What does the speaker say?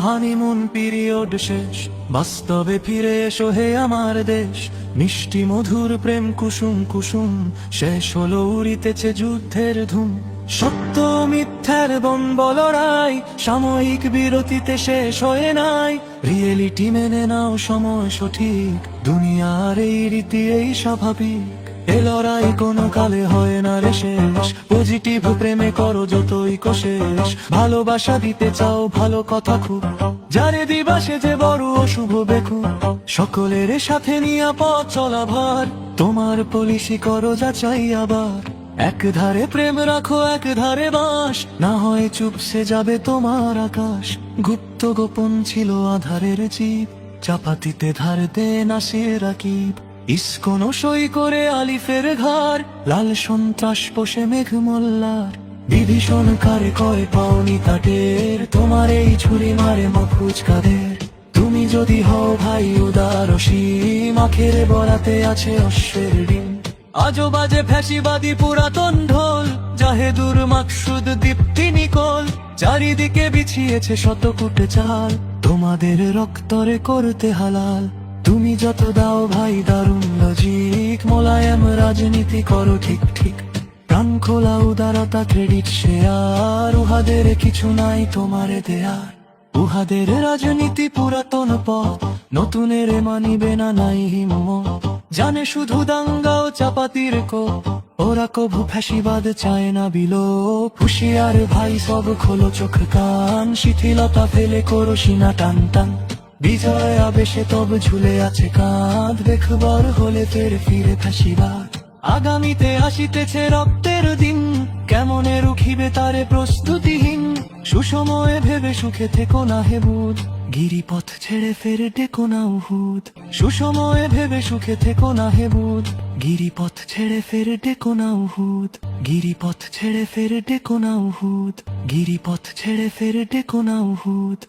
Honeymoon period শেষ, বাস্তবে ফিরে এসো হে আমার দেশ। মিষ্টি মধুর প্রেম কুসুম কুসুম, শেষ হলো উড়িতেছে যুদ্ধের ধুম। সত্য মিথ্যার বল রাই, সাময়িক বিরতিতে শেষ হয়ে নাই। রিয়েলিটি মেনে নাও, সময় সঠিক, দুনিয়ার এই রীতি এই স্বাভাবিক। এ লড়াই কোনো কালে হয় না রে শেষ, পজিটিভ প্রেমে করো যতই কোশেষ। ভালোবাসা দিতে চাও, ভালো কথা খুব, যারে দিবা সে যে বড় অশুভ বেকু। সকলের সাথে নিয়া পথ চলা ভার, তোমার পলিসি করো যাচাই আবার। এক ধারে প্রেম রাখো, এক ধারে বাস, না হয় চুপসে যাবে তোমার আকাশ। গুপ্ত গোপন ছিল আধারের জীব, চাপাতিতে ধার দে নাসির রাকিব। ইস্কন সই করে আলিফের ঘর, লাল সন্ত্রাস পোষে মেঘ মোল্লার। বিভীষণ কারে কয় পাওনি তাটের, তোমার এই ছুরি মারে মফুজ কাদের। তুমি যদি হও ভাই উদার অসীম, আখেরে বরাতে আছে অশ্বের ডিম। আজো বাজে ফ্যাসিবাদী পুরাতন ঢোল, জাহেদুর মাকসুদ দীপ্তি নিকোল। চারিদিকে বিছিয়েছে শতকুটে চাল, তোমাদের রক্তরে করতে হালাল। তুমি যত দাও ভাই দারুণ লজিক, মোলায়েম রাজনীতি করো ঠিক ঠিক। প্রাণ খোলা উদারতা ক্রেডিট শেয়ার, উহাদের কিছু নাই তোমারে দেয়ার। উহাদের রাজনীতি পুরাতন পথ, নতুনের মানিবে না নাই হিম্মত। জানে শুধু দাঙ্গা ও চাপাতির কোপ, ওরা কভু ফ্যাসিবাদ চায় না বিলোপ। হুশিয়ার ভাই সব খোলো চোখ কান, শিথিলতা ফেলে করো সিনা টান টান। বিজয় আবেশে তব ঝুলে আছে কাঁধ, দেখবার হলে ফের ফিরে ফ্যাসিবাদ। আগামীতে আসিতেছে রক্তের দিন, কেমনে রুখিবে তারে প্রস্তুতিহীন। সুসময়ে ভেবে সুখে থেকো না হে বুধ, গিরিপথ ছেড়ে ফের ডেকো না উহুদ। সুসময়ে ভেবে সুখে থেকো না হে বুধ, গিরিপথ ছেড়ে ফের ডেকো না উহুদ। গিরিপথ ছেড়ে ফের ডেকো না উহুদ, গিরিপথ ছেড়ে ফের ডেকো না উহুদ।